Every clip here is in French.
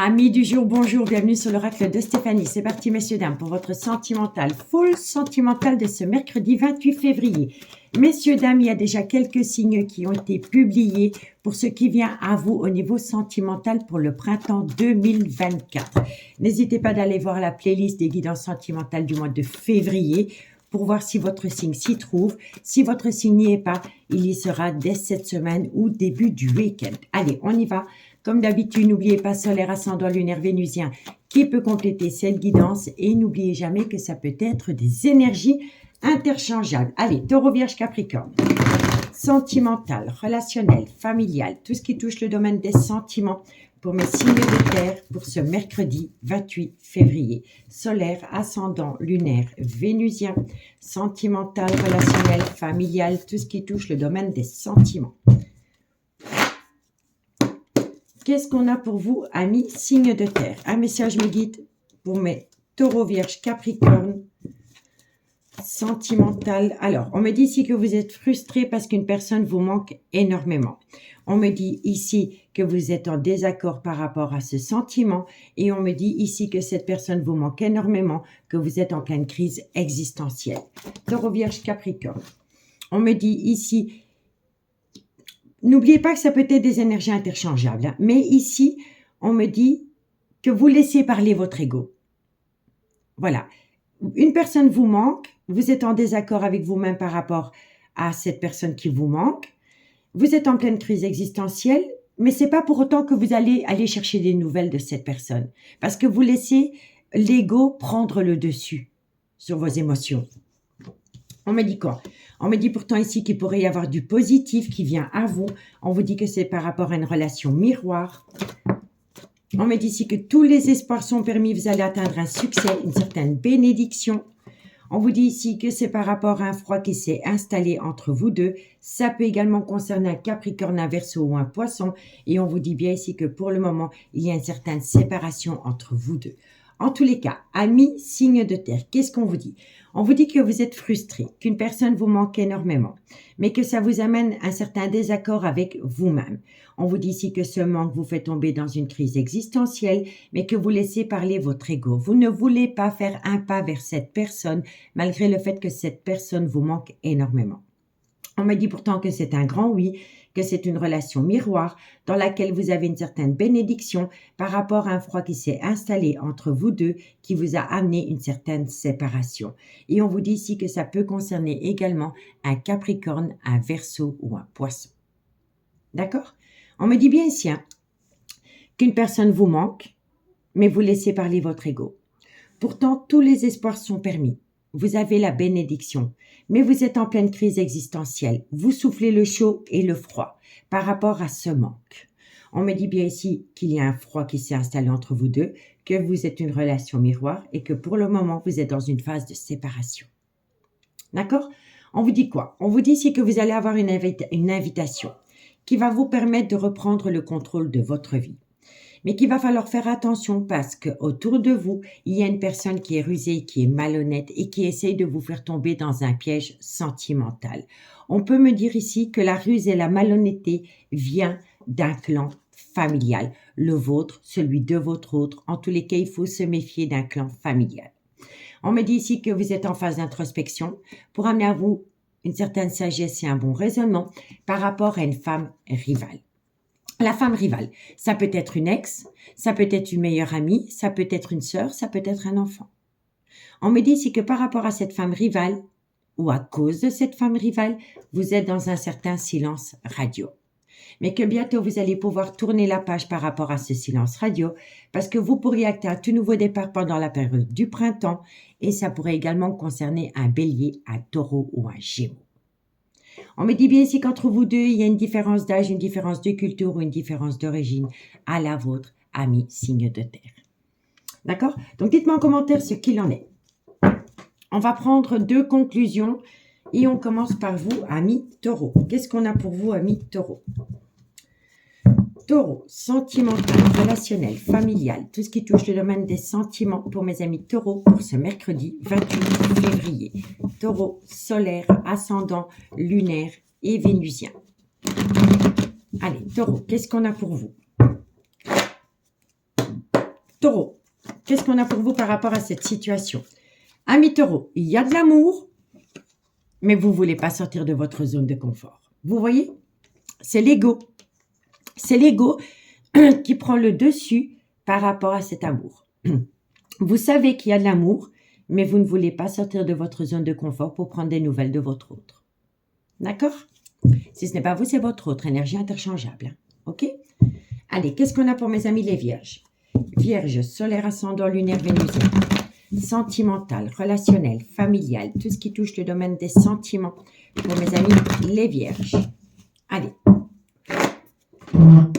Amis du jour, bonjour, bienvenue sur l'oracle de Stéphanie. C'est parti, messieurs, dames, pour votre sentimental, full sentimental de ce mercredi 28 février. Messieurs, dames, il y a déjà quelques signes qui ont été publiés pour ce qui vient à vous au niveau sentimental pour le printemps 2024. N'hésitez pas d'aller voir la playlist des guidances sentimentales du mois de février pour voir si votre signe s'y trouve. Si votre signe n'y est pas, il y sera dès cette semaine ou début du week-end. Allez, on y va. Comme d'habitude, n'oubliez pas solaire, ascendant, lunaire, vénusien qui peut compléter cette guidance et n'oubliez jamais que ça peut être des énergies interchangeables. Allez, taureau, vierge, capricorne. Sentimental, relationnel, familial, tout ce qui touche le domaine des sentiments pour mes signes de terre pour ce mercredi 28 février. Solaire, ascendant, lunaire, vénusien, sentimental, relationnel, familial, tout ce qui touche le domaine des sentiments. Qu'est-ce qu'on a pour vous, amis signes de terre? Un message me guide pour mes taureaux, vierges, capricorne, sentimental. Alors, on me dit ici que vous êtes frustré parce qu'une personne vous manque énormément. On me dit ici que vous êtes en désaccord par rapport à ce sentiment. Et on me dit ici que cette personne vous manque énormément, que vous êtes en pleine crise existentielle. Taureau, vierge, capricorne. On me dit ici... N'oubliez pas que ça peut être des énergies interchangeables. Hein. Mais ici, on me dit que vous laissez parler votre ego. Voilà. Une personne vous manque. Vous êtes en désaccord avec vous-même par rapport à cette personne qui vous manque. Vous êtes en pleine crise existentielle. Mais c'est pas pour autant que vous allez aller chercher des nouvelles de cette personne. Parce que vous laissez l'ego prendre le dessus sur vos émotions. On me dit quoi? On me dit pourtant ici qu'il pourrait y avoir du positif qui vient à vous. On vous dit que c'est par rapport à une relation miroir. On me dit ici que tous les espoirs sont permis. Vous allez atteindre un succès, une certaine bénédiction. On vous dit ici que c'est par rapport à un froid qui s'est installé entre vous deux. Ça peut également concerner un Capricorne, un Verseau ou un Poisson. Et on vous dit bien ici que pour le moment, il y a une certaine séparation entre vous deux. En tous les cas, amis, signe de terre, qu'est-ce qu'on vous dit? On vous dit que vous êtes frustré, qu'une personne vous manque énormément, mais que ça vous amène un certain désaccord avec vous-même. On vous dit ici que ce manque vous fait tomber dans une crise existentielle, mais que vous laissez parler votre ego. Vous ne voulez pas faire un pas vers cette personne, malgré le fait que cette personne vous manque énormément. On me dit pourtant que c'est un grand oui, que c'est une relation miroir dans laquelle vous avez une certaine bénédiction par rapport à un froid qui s'est installé entre vous deux qui vous a amené une certaine séparation. Et on vous dit ici que ça peut concerner également un Capricorne, un Verseau ou un Poisson. D'accord? On me dit bien ici qu'une personne vous manque, mais vous laissez parler votre ego. Pourtant, tous les espoirs sont permis. Vous avez la bénédiction, mais vous êtes en pleine crise existentielle. Vous soufflez le chaud et le froid par rapport à ce manque. On me dit bien ici qu'il y a un froid qui s'est installé entre vous deux, que vous êtes une relation miroir et que pour le moment, vous êtes dans une phase de séparation. D'accord? On vous dit quoi? On vous dit ici que vous allez avoir une invitation qui va vous permettre de reprendre le contrôle de votre vie. Mais qu'il va falloir faire attention parce qu'autour de vous, il y a une personne qui est rusée, qui est malhonnête et qui essaye de vous faire tomber dans un piège sentimental. On peut me dire ici que la ruse et la malhonnêteté vient d'un clan familial. Le vôtre, celui de votre autre. En tous les cas, il faut se méfier d'un clan familial. On me dit ici que vous êtes en phase d'introspection pour amener à vous une certaine sagesse et un bon raisonnement par rapport à une femme rivale. La femme rivale, ça peut être une ex, ça peut être une meilleure amie, ça peut être une sœur, ça peut être un enfant. On me dit ici que par rapport à cette femme rivale, ou à cause de cette femme rivale, vous êtes dans un certain silence radio. Mais que bientôt vous allez pouvoir tourner la page par rapport à ce silence radio, parce que vous pourriez acter un tout nouveau départ pendant la période du printemps, et ça pourrait également concerner un bélier, un taureau ou un gémeaux. On me dit bien ici qu'entre vous deux, il y a une différence d'âge, une différence de culture ou une différence d'origine à la vôtre, amis signe de terre. D'accord? Donc, dites-moi en commentaire ce qu'il en est. On va prendre 2 conclusions et on commence par vous, amis taureaux. Qu'est-ce qu'on a pour vous, amis taureaux? Taureau, sentimental, relationnel, familial, tout ce qui touche le domaine des sentiments pour mes amis taureaux pour ce mercredi 28 février. Taureau, solaire, ascendant, lunaire et vénusien. Allez, taureau, qu'est-ce qu'on a pour vous? Taureau, qu'est-ce qu'on a pour vous par rapport à cette situation? Amis Taureau, il y a de l'amour, mais vous ne voulez pas sortir de votre zone de confort. Vous voyez? C'est l'ego. C'est l'ego qui prend le dessus par rapport à cet amour. Vous savez qu'il y a de l'amour, mais vous ne voulez pas sortir de votre zone de confort pour prendre des nouvelles de votre autre. D'accord? Si ce n'est pas vous, c'est votre autre. Énergie interchangeable. Hein? OK? Allez, qu'est-ce qu'on a pour mes amis les vierges? Vierge, solaire, ascendant, lunaire, vénusien. Sentimental, relationnel, familial, tout ce qui touche le domaine des sentiments pour mes amis les vierges. Allez.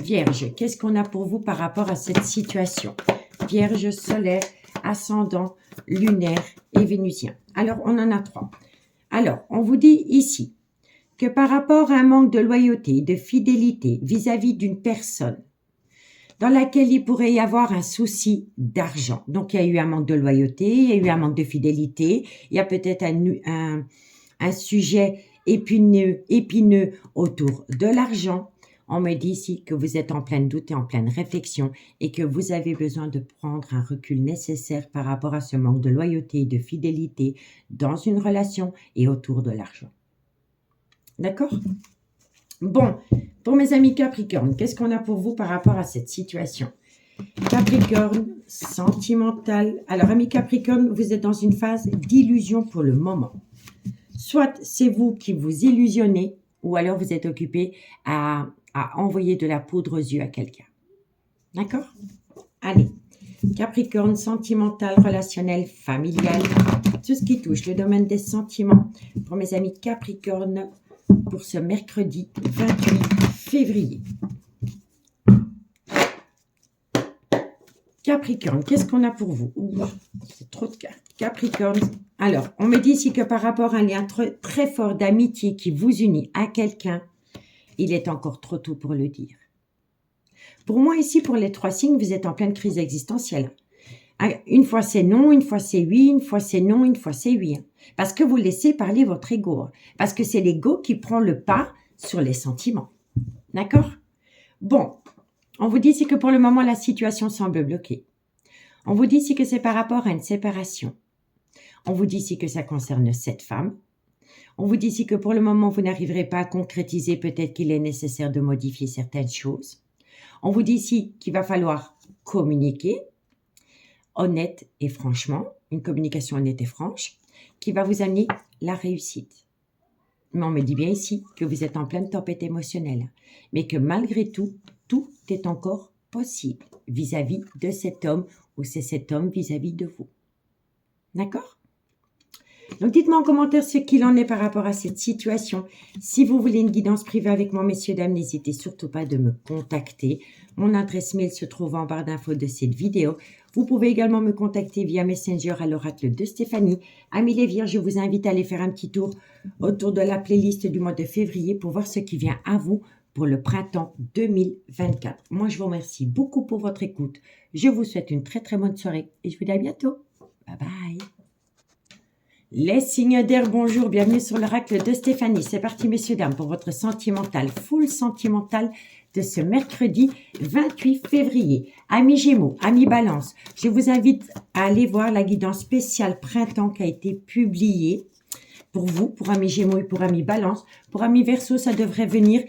Vierge, qu'est-ce qu'on a pour vous par rapport à cette situation? Vierge, solaire, ascendant, lunaire et vénusien. Alors, on en a 3. Alors, on vous dit ici que par rapport à un manque de loyauté, de fidélité vis-à-vis d'une personne dans laquelle il pourrait y avoir un souci d'argent. Donc, il y a eu un manque de loyauté, il y a eu un manque de fidélité, il y a peut-être un sujet épineux autour de l'argent. On me dit ici que vous êtes en plein doute et en pleine réflexion et que vous avez besoin de prendre un recul nécessaire par rapport à ce manque de loyauté et de fidélité dans une relation et autour de l'argent. D'accord? Bon, pour mes amis Capricorne, qu'est-ce qu'on a pour vous par rapport à cette situation? Capricorne, sentimental. Alors, amis Capricorne, vous êtes dans une phase d'illusion pour le moment. Soit c'est vous qui vous illusionnez, ou alors vous êtes occupé à envoyer de la poudre aux yeux à quelqu'un. D'accord? Allez, Capricorne, sentimental, relationnel, familial, tout ce qui touche le domaine des sentiments pour mes amis Capricorne pour ce mercredi 28 février. Capricorne, qu'est-ce qu'on a pour vous? C'est trop de cartes. Capricorne. Alors, on me dit ici que par rapport à un lien très fort d'amitié qui vous unit à quelqu'un, il est encore trop tôt pour le dire. Pour moi, ici, pour les 3 signes, vous êtes en pleine crise existentielle. Une fois c'est non, une fois c'est oui, une fois c'est non, une fois c'est oui. Parce que vous laissez parler votre ego. Parce que c'est l'ego qui prend le pas sur les sentiments. D'accord? Bon, on vous dit ici que pour le moment, la situation semble bloquée. On vous dit ici que c'est par rapport à une séparation. On vous dit ici que ça concerne cette femme. On vous dit ici que pour le moment, vous n'arriverez pas à concrétiser. Peut-être qu'il est nécessaire de modifier certaines choses. On vous dit ici qu'il va falloir communiquer, honnête et franchement, une communication honnête et franche, qui va vous amener la réussite. Mais on me dit bien ici que vous êtes en pleine tempête émotionnelle, mais que malgré tout, tout est encore possible vis-à-vis de cet homme ou c'est cet homme vis-à-vis de vous. D'accord? Donc, dites-moi en commentaire ce qu'il en est par rapport à cette situation. Si vous voulez une guidance privée avec moi, messieurs, dames, n'hésitez surtout pas de me contacter. Mon adresse mail se trouve en barre d'infos de cette vidéo. Vous pouvez également me contacter via Messenger à l'oracle de Stéphanie. Amis les Vierges, je vous invite à aller faire un petit tour autour de la playlist du mois de février pour voir ce qui vient à vous pour le printemps 2024. Moi, je vous remercie beaucoup pour votre écoute. Je vous souhaite une très très bonne soirée et je vous dis à bientôt. Bye bye. Les signes d'air, bonjour, bienvenue sur l'oracle de Stéphanie. C'est parti, messieurs, dames, pour votre sentimental, full sentimental de ce mercredi 28 février. Amis Gémeaux, amis Balance, je vous invite à aller voir la guidance spéciale printemps qui a été publiée pour vous, pour amis Gémeaux et pour amis Balance. Pour amis Verseau, ça devrait venir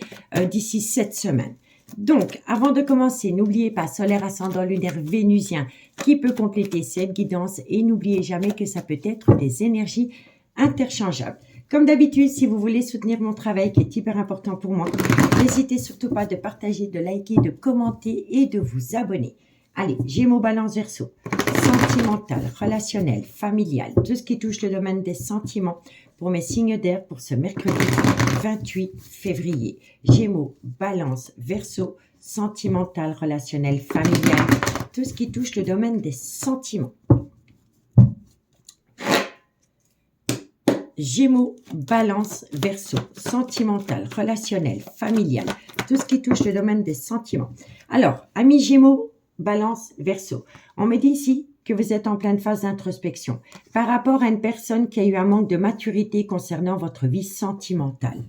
d'ici 7 semaines. Donc, avant de commencer, n'oubliez pas solaire, ascendant, lunaire, vénusien qui peut compléter cette guidance et n'oubliez jamais que ça peut être des énergies interchangeables. Comme d'habitude, si vous voulez soutenir mon travail qui est hyper important pour moi, n'hésitez surtout pas de partager, de liker, de commenter et de vous abonner. Allez, Gémeaux, Balance, Verseau, sentimental, relationnel, familial, tout ce qui touche le domaine des sentiments pour mes signes d'air pour ce mercredi 28 février. Gémeaux, Balance, Verseau, sentimental, relationnel, familial, tout ce qui touche le domaine des sentiments. Gémeaux, Balance, Verseau, sentimental, relationnel, familial, tout ce qui touche le domaine des sentiments. Alors, amis Gémeaux, Balance, Verseau, on me dit ici que vous êtes en pleine phase d'introspection par rapport à une personne qui a eu un manque de maturité concernant votre vie sentimentale.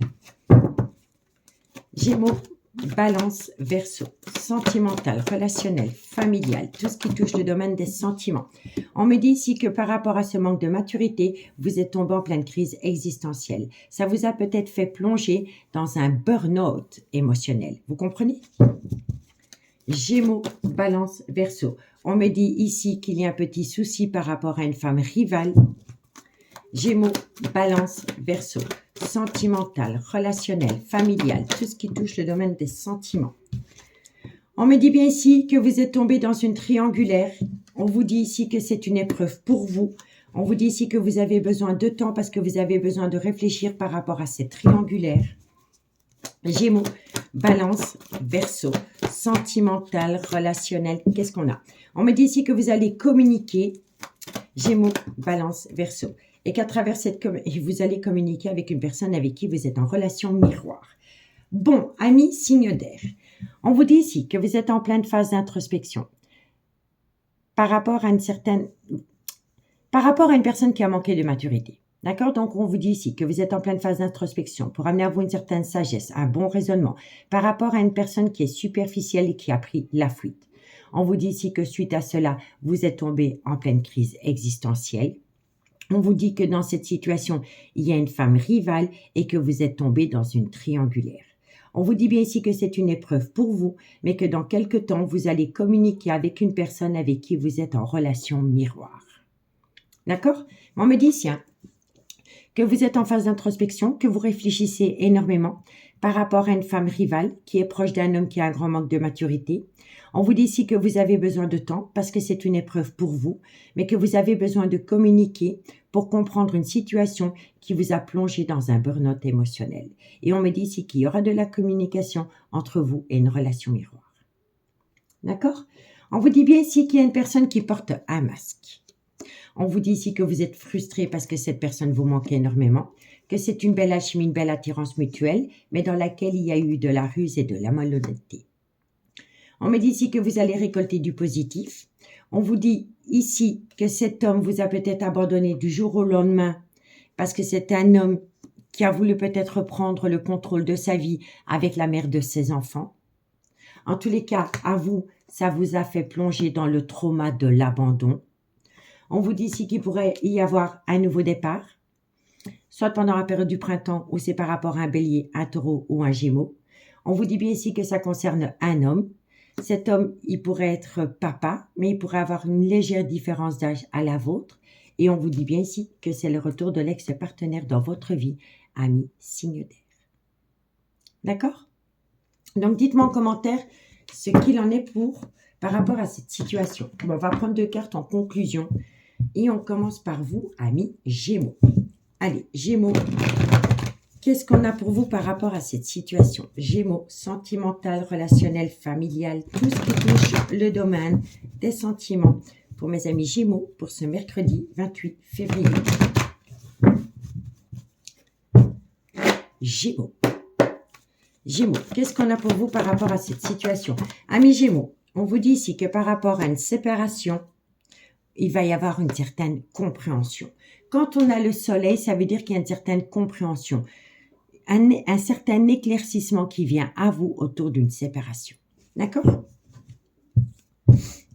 Gémeaux, Balance, Verseau, sentimental, relationnel, familial, tout ce qui touche le domaine des sentiments. On me dit ici que par rapport à ce manque de maturité, vous êtes tombé en pleine crise existentielle. Ça vous a peut-être fait plonger dans un burn-out émotionnel. Vous comprenez? Gémeaux, Balance, Verseau. On me dit ici qu'il y a un petit souci par rapport à une femme rivale. Gémeaux, Balance, Verseau. Sentimental, relationnel, familial, tout ce qui touche le domaine des sentiments. On me dit bien ici que vous êtes tombé dans une triangulaire. On vous dit ici que c'est une épreuve pour vous. On vous dit ici que vous avez besoin de temps parce que vous avez besoin de réfléchir par rapport à cette triangulaire. Gémeaux, Balance, Verseau, sentimental, relationnel, qu'est-ce qu'on a? On me dit ici que vous allez communiquer. Gémeaux, Balance, Verseau. Et qu'à travers vous allez communiquer avec une personne avec qui vous êtes en relation miroir. Bon, amis signe d'air, on vous dit ici que vous êtes en pleine phase d'introspection par rapport à une personne qui a manqué de maturité. D'accord? Donc, on vous dit ici que vous êtes en pleine phase d'introspection pour amener à vous une certaine sagesse, un bon raisonnement par rapport à une personne qui est superficielle et qui a pris la fuite. On vous dit ici que suite à cela, vous êtes tombé en pleine crise existentielle. On vous dit que dans cette situation, il y a une femme rivale et que vous êtes tombé dans une triangulaire. On vous dit bien ici que c'est une épreuve pour vous, mais que dans quelque temps, vous allez communiquer avec une personne avec qui vous êtes en relation miroir. D'accord? On me dit ici que vous êtes en phase d'introspection, que vous réfléchissez énormément par rapport à une femme rivale qui est proche d'un homme qui a un grand manque de maturité. On vous dit ici que vous avez besoin de temps parce que c'est une épreuve pour vous, mais que vous avez besoin de communiquer pour comprendre une situation qui vous a plongé dans un burn-out émotionnel. Et on me dit ici qu'il y aura de la communication entre vous et une relation miroir. D'accord? On vous dit bien ici qu'il y a une personne qui porte un masque. On vous dit ici que vous êtes frustré parce que cette personne vous manque énormément, que c'est une belle alchimie, une belle attirance mutuelle, mais dans laquelle il y a eu de la ruse et de la malhonnêteté. On me dit ici que vous allez récolter du positif. On vous dit ici que cet homme vous a peut-être abandonné du jour au lendemain parce que c'est un homme qui a voulu peut-être prendre le contrôle de sa vie avec la mère de ses enfants. En tous les cas, à vous, ça vous a fait plonger dans le trauma de l'abandon. On vous dit ici qu'il pourrait y avoir un nouveau départ, soit pendant la période du printemps ou c'est par rapport à un bélier, un taureau ou un gémeau. On vous dit bien ici que ça concerne un homme. Cet homme, il pourrait être papa, mais il pourrait avoir une légère différence d'âge à la vôtre. Et on vous dit bien ici que c'est le retour de l'ex-partenaire dans votre vie, ami signe d'air. D'accord? Donc, dites-moi en commentaire ce qu'il en est par rapport à cette situation. Bon, on va prendre 2 cartes en conclusion. Et on commence par vous, amis Gémeaux. Allez, Gémeaux. Qu'est-ce qu'on a pour vous par rapport à cette situation? Gémeaux, sentimental, relationnel, familial, tout ce qui touche le domaine des sentiments. Pour mes amis Gémeaux, pour ce mercredi 28 février. Gémeaux. Gémeaux, qu'est-ce qu'on a pour vous par rapport à cette situation? Amis Gémeaux, on vous dit ici que par rapport à une séparation, il va y avoir une certaine compréhension. Quand on a le soleil, ça veut dire qu'il y a une certaine compréhension. Un certain éclaircissement qui vient à vous autour d'une séparation. D'accord?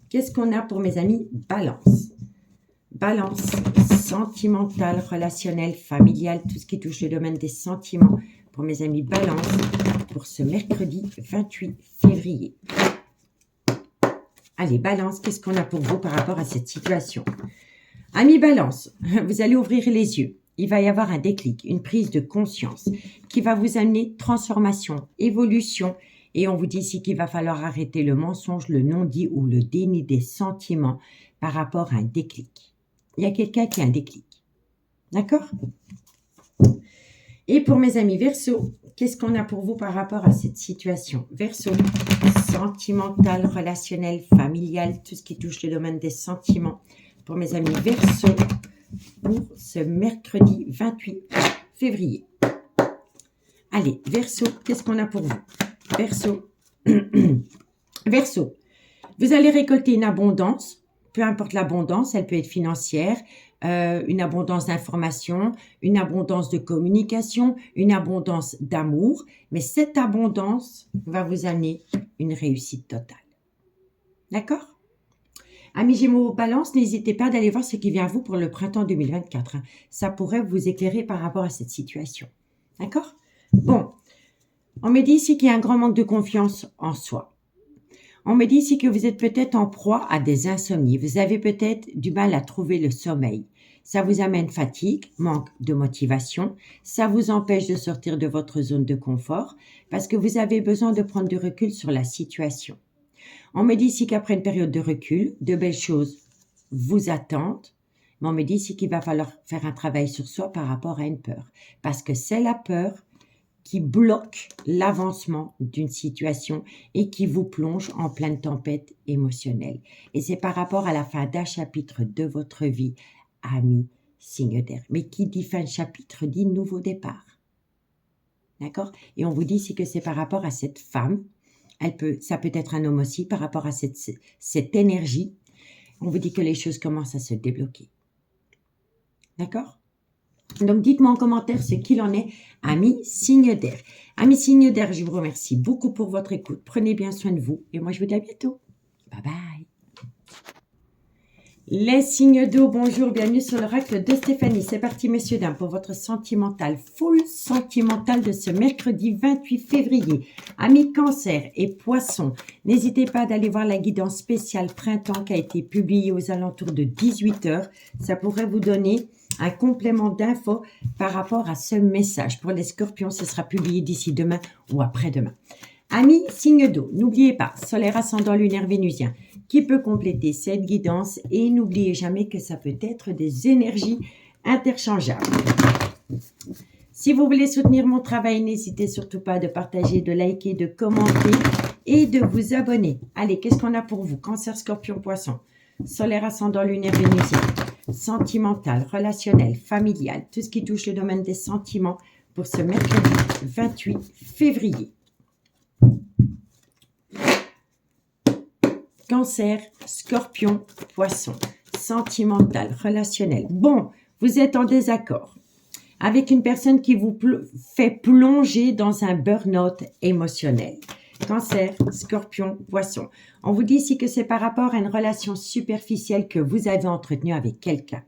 Qu'est-ce qu'on a pour mes amis Balance. Balance, sentimental, relationnel, familial, tout ce qui touche le domaine des sentiments. Pour mes amis Balance, pour ce mercredi 28 février. Allez, Balance, qu'est-ce qu'on a pour vous par rapport à cette situation? Amis Balance, vous allez ouvrir les yeux. Il va y avoir un déclic, une prise de conscience qui va vous amener transformation, évolution. Et on vous dit ici qu'il va falloir arrêter le mensonge, le non-dit ou le déni des sentiments par rapport à un déclic. Il y a quelqu'un qui a un déclic. D'accord? Et pour mes amis Verseau, qu'est-ce qu'on a pour vous par rapport à cette situation? Verseau, sentimental, relationnel, familial, tout ce qui touche le domaine des sentiments. Pour mes amis Verseau, pour ce mercredi 28 février. Allez, Verseau, qu'est-ce qu'on a pour vous? Verseau, Verseau, vous allez récolter une abondance, peu importe l'abondance, elle peut être financière, une abondance d'informations, une abondance de communication, une abondance d'amour. Mais cette abondance va vous amener une réussite totale. D'accord? Amis Gémeaux Balance, n'hésitez pas d'aller voir ce qui vient à vous pour le printemps 2024. Ça pourrait vous éclairer par rapport à cette situation. D'accord? Bon, on me dit ici qu'il y a un grand manque de confiance en soi. On me dit ici que vous êtes peut-être en proie à des insomnies. Vous avez peut-être du mal à trouver le sommeil. Ça vous amène fatigue, manque de motivation. Ça vous empêche de sortir de votre zone de confort parce que vous avez besoin de prendre du recul sur la situation. On me dit ici qu'après une période de recul, de belles choses vous attendent. Mais on me dit ici qu'il va falloir faire un travail sur soi par rapport à une peur. Parce que c'est la peur qui bloque l'avancement d'une situation et qui vous plonge en pleine tempête émotionnelle. Et c'est par rapport à la fin d'un chapitre de votre vie, ami signe d'air. Mais qui dit fin de chapitre dit nouveau départ. D'accord? Et on vous dit ici que c'est par rapport à cette femme. Ça peut être un homme aussi par rapport à cette énergie. On vous dit que les choses commencent à se débloquer. D'accord? Donc, dites-moi en commentaire ce qu'il en est, amis signe d'air. Amis signe d'air, je vous remercie beaucoup pour votre écoute. Prenez bien soin de vous et moi, je vous dis à bientôt. Bye bye. Les signes d'eau, bonjour, bienvenue sur l'oracle de Stéphanie. C'est parti, messieurs, dames, pour votre sentimental, full sentimental de ce mercredi 28 février. Amis Cancer et Poissons, n'hésitez pas d'aller voir la guidance spéciale printemps qui a été publiée aux alentours de 18 h. Ça pourrait vous donner un complément d'infos par rapport à ce message. Pour les scorpions, ce sera publié d'ici demain ou après-demain. Amis signe d'eau, n'oubliez pas, solaire ascendant lunaire vénusien, qui peut compléter cette guidance et n'oubliez jamais que ça peut être des énergies interchangeables. Si vous voulez soutenir mon travail, n'hésitez surtout pas de partager, de liker, de commenter et de vous abonner. Allez, qu'est-ce qu'on a pour vous? Cancer, Scorpion, Poisson, solaire ascendant lunaire vénusien, sentimental, relationnel, familial, tout ce qui touche le domaine des sentiments pour ce mercredi 28 février. Cancer, Scorpion, Poisson, sentimental, relationnel. Bon, vous êtes en désaccord avec une personne qui vous fait plonger dans un burn-out émotionnel. Cancer, Scorpion, Poisson. On vous dit ici que c'est par rapport à une relation superficielle que vous avez entretenue avec quelqu'un,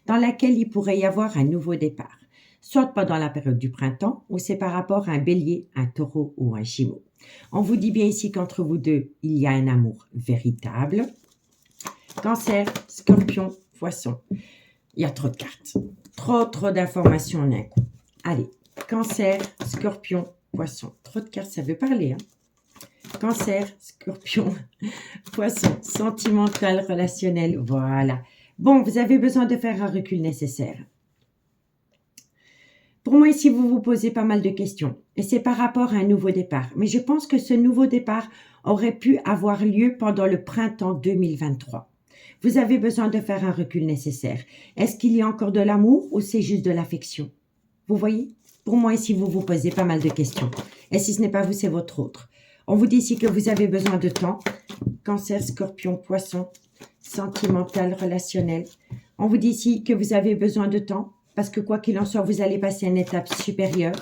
dans laquelle il pourrait y avoir un nouveau départ, soit pendant la période du printemps, ou c'est par rapport à un bélier, un taureau ou un gémeau. On vous dit bien ici qu'entre vous deux, il y a un amour véritable. Cancer, Scorpion, Poisson. Il y a trop de cartes. Trop d'informations en un coup. Allez, Cancer, Scorpion, Poisson. Trop de cartes, ça veut parler. Hein? Cancer, Scorpion, Poisson. Sentimental, relationnel. Voilà. Bon, vous avez besoin de faire un recul nécessaire. Pour moi, ici, vous vous posez pas mal de questions. Et c'est par rapport à un nouveau départ. Mais je pense que ce nouveau départ aurait pu avoir lieu pendant le printemps 2023. Vous avez besoin de faire un recul nécessaire. Est-ce qu'il y a encore de l'amour ou c'est juste de l'affection? Vous voyez? Pour moi, ici, vous vous posez pas mal de questions. Et si ce n'est pas vous, c'est votre autre. On vous dit ici que vous avez besoin de temps. Cancer, Scorpion, Poisson, sentimental, relationnel. On vous dit ici que vous avez besoin de temps. Parce que quoi qu'il en soit, vous allez passer à une étape supérieure.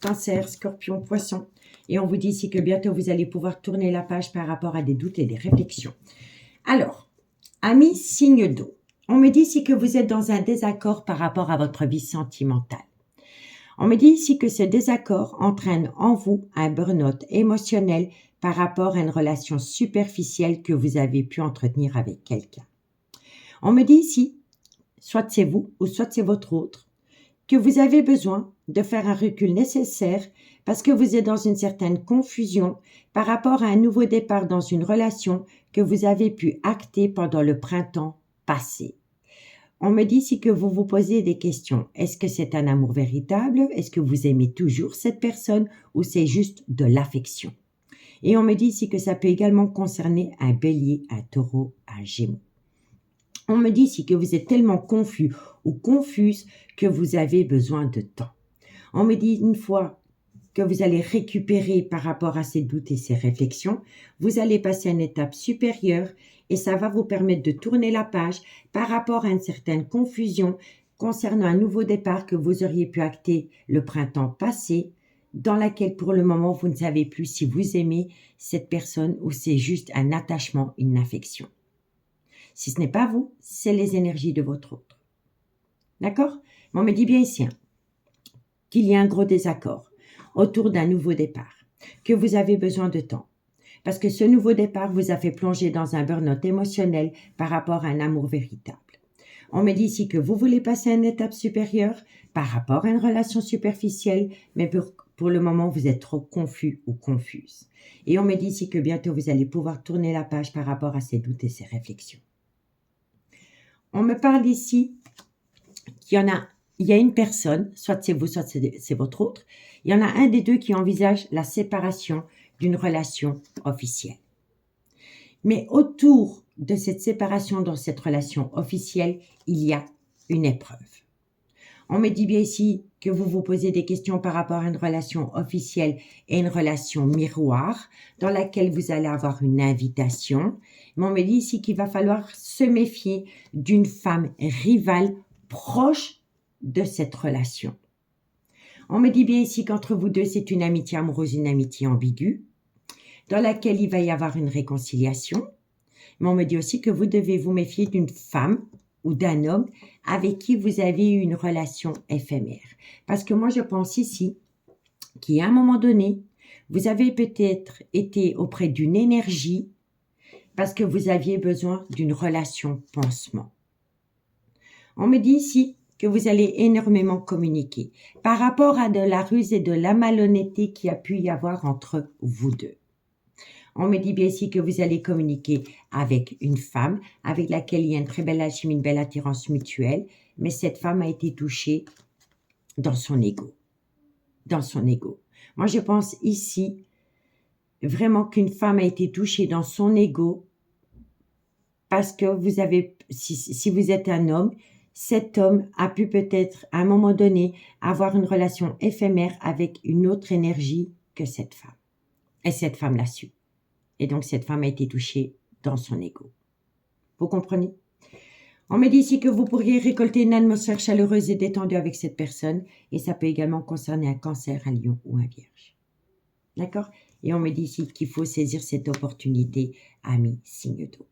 Cancer, Scorpion, Poisson. Et on vous dit ici que bientôt, vous allez pouvoir tourner la page par rapport à des doutes et des réflexions. Alors, amis signe d'eau, on me dit ici que vous êtes dans un désaccord par rapport à votre vie sentimentale. On me dit ici que ce désaccord entraîne en vous un burn-out émotionnel par rapport à une relation superficielle que vous avez pu entretenir avec quelqu'un. On me dit ici, soit c'est vous ou soit c'est votre autre, que vous avez besoin de faire un recul nécessaire parce que vous êtes dans une certaine confusion par rapport à un nouveau départ dans une relation que vous avez pu acter pendant le printemps passé. On me dit ici que vous vous posez des questions. Est-ce que c'est un amour véritable? Est-ce que vous aimez toujours cette personne ou c'est juste de l'affection? Et on me dit ici que ça peut également concerner un bélier, un taureau, un gémeau. On me dit ici que vous êtes tellement confus ou confuse que vous avez besoin de temps. On me dit une fois que vous allez récupérer par rapport à ces doutes et ces réflexions. Vous allez passer à une étape supérieure et ça va vous permettre de tourner la page par rapport à une certaine confusion concernant un nouveau départ que vous auriez pu acter le printemps passé, dans laquelle pour le moment vous ne savez plus si vous aimez cette personne ou c'est juste un attachement, une affection. Si ce n'est pas vous, c'est les énergies de votre autre. D'accord? On me dit bien ici qu'il y a un gros désaccord autour d'un nouveau départ, que vous avez besoin de temps. Parce que ce nouveau départ vous a fait plonger dans un burn-out émotionnel par rapport à un amour véritable. On me dit ici que vous voulez passer à une étape supérieure par rapport à une relation superficielle, mais pour le moment, vous êtes trop confus ou confuse. Et on me dit ici que bientôt, vous allez pouvoir tourner la page par rapport à ces doutes et ces réflexions. On me parle ici qu'il y a une personne, soit c'est vous, soit c'est votre autre, il y en a un des deux qui envisage la séparation d'une relation officielle. Mais autour de cette séparation dans cette relation officielle, il y a une épreuve. On me dit bien ici que vous vous posez des questions par rapport à une relation officielle et une relation miroir dans laquelle vous allez avoir une invitation. Mais on me dit ici qu'il va falloir se méfier d'une femme rivale proche de cette relation. On me dit bien ici qu'entre vous deux, c'est une amitié amoureuse, une amitié ambiguë, dans laquelle il va y avoir une réconciliation. Mais on me dit aussi que vous devez vous méfier d'une femme ou d'un homme avec qui vous avez eu une relation éphémère. Parce que moi, je pense ici qu'à un moment donné, vous avez peut-être été auprès d'une énergie parce que vous aviez besoin d'une relation pansement. On me dit ici que vous allez énormément communiquer par rapport à de la ruse et de la malhonnêteté qui a pu y avoir entre vous deux. On me dit bien ici que vous allez communiquer avec une femme avec laquelle il y a une très belle alchimie, une belle attirance mutuelle, mais cette femme a été touchée dans son ego. Dans son ego. Moi, je pense ici vraiment qu'une femme a été touchée dans son ego parce que vous avez, si vous êtes un homme, cet homme a pu peut-être à un moment donné avoir une relation éphémère avec une autre énergie que cette femme. Et cette femme l'a su. Et donc, cette femme a été touchée dans son ego. Vous comprenez? On me dit ici que vous pourriez récolter une atmosphère chaleureuse et détendue avec cette personne. Et ça peut également concerner un cancer, un lion ou un vierge. D'accord? Et on me dit ici qu'il faut saisir cette opportunité, ami signe d'eau.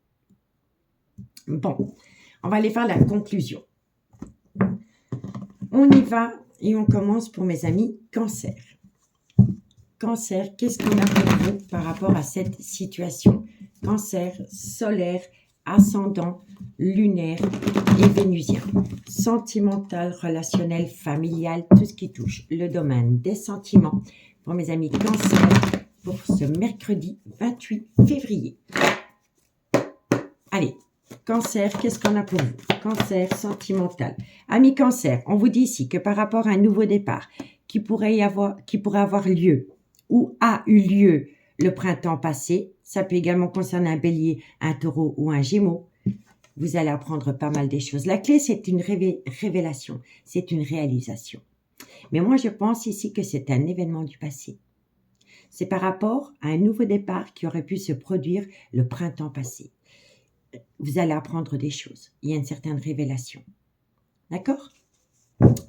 Bon, on va aller faire la conclusion. On y va et on commence pour mes amis cancer. Cancer, qu'est-ce qu'on a pour vous par rapport à cette situation? Cancer, solaire, ascendant, lunaire et vénusien. Sentimental, relationnel, familial, tout ce qui touche le domaine des sentiments. Pour mes amis cancer, pour ce mercredi 28 février. Allez, cancer, qu'est-ce qu'on a pour vous? Cancer, sentimental. Amis cancer, on vous dit ici que par rapport à un nouveau départ qui pourrait avoir lieu ou a eu lieu le printemps passé, ça peut également concerner un bélier, un taureau ou un gémeau, vous allez apprendre pas mal des choses. La clé, c'est une révélation, c'est une réalisation. Mais moi, je pense ici que c'est un événement du passé. C'est par rapport à un nouveau départ qui aurait pu se produire le printemps passé. Vous allez apprendre des choses. Il y a une certaine révélation. D'accord?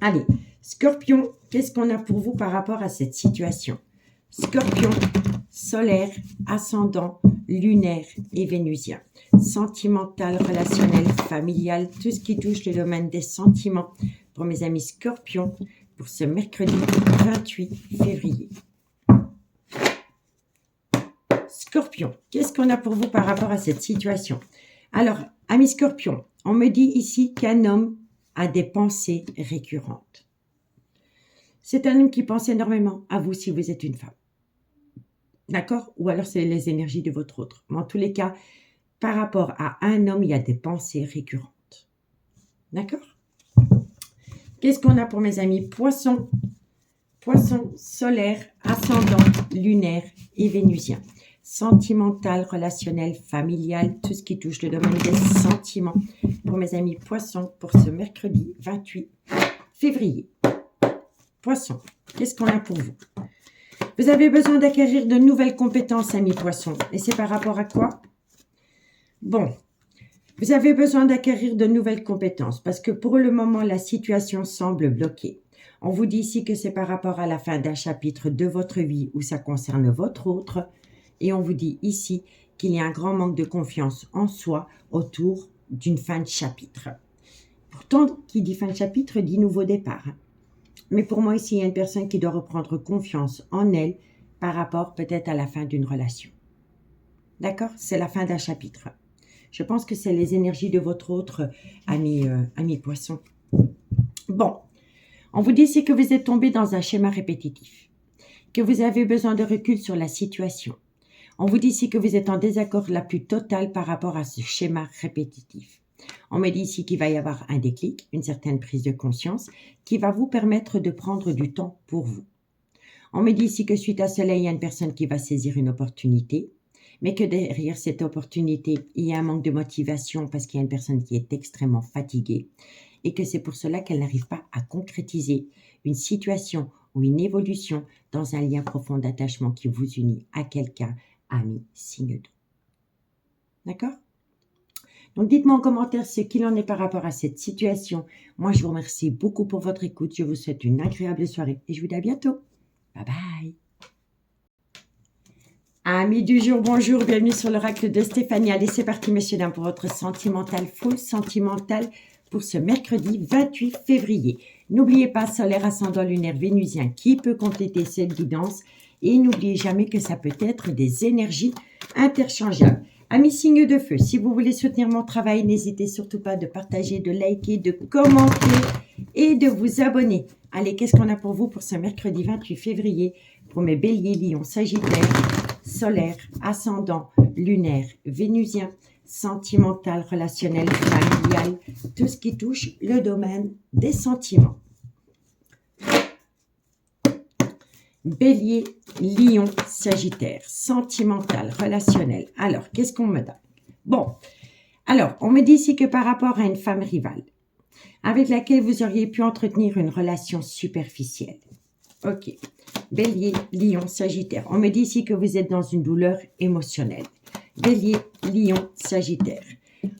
Allez, Scorpion, qu'est-ce qu'on a pour vous par rapport à cette situation? Scorpion, solaire, ascendant, lunaire et vénusien. Sentimental, relationnel, familial, tout ce qui touche le domaine des sentiments pour mes amis Scorpions pour ce mercredi 28 février. Scorpion, qu'est-ce qu'on a pour vous par rapport à cette situation? Alors, amis Scorpions, on me dit ici qu'un homme a des pensées récurrentes. C'est un homme qui pense énormément à vous si vous êtes une femme. D'accord? Ou alors c'est les énergies de votre autre. Mais en tous les cas, par rapport à un homme, il y a des pensées récurrentes. D'accord? Qu'est-ce qu'on a pour mes amis Poissons? Poissons, solaire, ascendant, lunaire et vénusien. Sentimental, relationnel, familial, tout ce qui touche le domaine des sentiments pour mes amis Poissons pour ce mercredi 28 février. Poissons, qu'est-ce qu'on a pour vous? Vous avez besoin d'acquérir de nouvelles compétences, amis poissons. Et c'est par rapport à quoi? Bon, vous avez besoin d'acquérir de nouvelles compétences parce que pour le moment, la situation semble bloquée. On vous dit ici que c'est par rapport à la fin d'un chapitre de votre vie où ça concerne votre autre. Et on vous dit ici qu'il y a un grand manque de confiance en soi autour d'une fin de chapitre. Pourtant, qui dit fin de chapitre dit nouveau départ. Mais pour moi, ici, il y a une personne qui doit reprendre confiance en elle par rapport peut-être à la fin d'une relation. D'accord? C'est la fin d'un chapitre. Je pense que c'est les énergies de votre autre ami poisson. Bon, on vous dit ici que vous êtes tombé dans un schéma répétitif, que vous avez besoin de recul sur la situation. On vous dit ici que vous êtes en désaccord la plus totale par rapport à ce schéma répétitif. On me dit ici qu'il va y avoir un déclic, une certaine prise de conscience qui va vous permettre de prendre du temps pour vous. On me dit ici que suite à cela, il y a une personne qui va saisir une opportunité, mais que derrière cette opportunité, il y a un manque de motivation parce qu'il y a une personne qui est extrêmement fatiguée et que c'est pour cela qu'elle n'arrive pas à concrétiser une situation ou une évolution dans un lien profond d'attachement qui vous unit à quelqu'un, ami, signe d'eau. D'accord? Donc, dites-moi en commentaire ce qu'il en est par rapport à cette situation. Moi, je vous remercie beaucoup pour votre écoute. Je vous souhaite une agréable soirée et je vous dis à bientôt. Bye bye. Amis du jour, bonjour, bienvenue sur l'oracle de Stéphanie. Allez, c'est parti, messieurs, dames, pour votre sentimental, full sentimental pour ce mercredi 28 février. N'oubliez pas, solaire, ascendant, lunaire, vénusien, qui peut compléter cette guidance. Et n'oubliez jamais que ça peut être des énergies interchangeables. Amis signes de feu, si vous voulez soutenir mon travail, n'hésitez surtout pas de partager, de liker, de commenter et de vous abonner. Allez, qu'est-ce qu'on a pour vous pour ce mercredi 28 février pour mes béliers, lions, sagittaires, solaire, ascendant, lunaire, vénusien, sentimental, relationnel, familial, tout ce qui touche le domaine des sentiments. Bélier, lion, sagittaire, sentimental, relationnel. Alors, qu'est-ce qu'on me donne? Bon, alors, on me dit ici que par rapport à une femme rivale, avec laquelle vous auriez pu entretenir une relation superficielle. Ok. Bélier, lion, sagittaire. On me dit ici que vous êtes dans une douleur émotionnelle. Bélier, lion, sagittaire.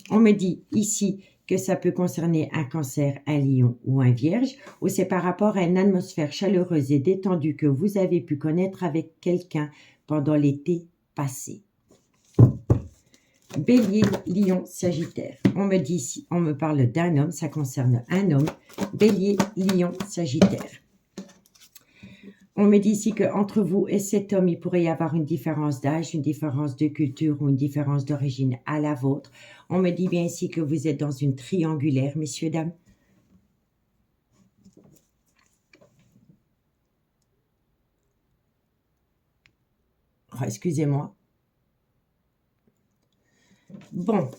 On me dit ici que ça peut concerner un cancer, un lion ou un vierge, ou c'est par rapport à une atmosphère chaleureuse et détendue que vous avez pu connaître avec quelqu'un pendant l'été passé. Bélier, lion, sagittaire. On me dit ici, on me parle d'un homme, ça concerne un homme. Bélier, lion, sagittaire. On me dit ici qu'entre vous et cet homme, il pourrait y avoir une différence d'âge, une différence de culture ou une différence d'origine à la vôtre. On me dit bien ici que vous êtes dans une triangulaire, messieurs, dames. Oh, excusez-moi. Bon,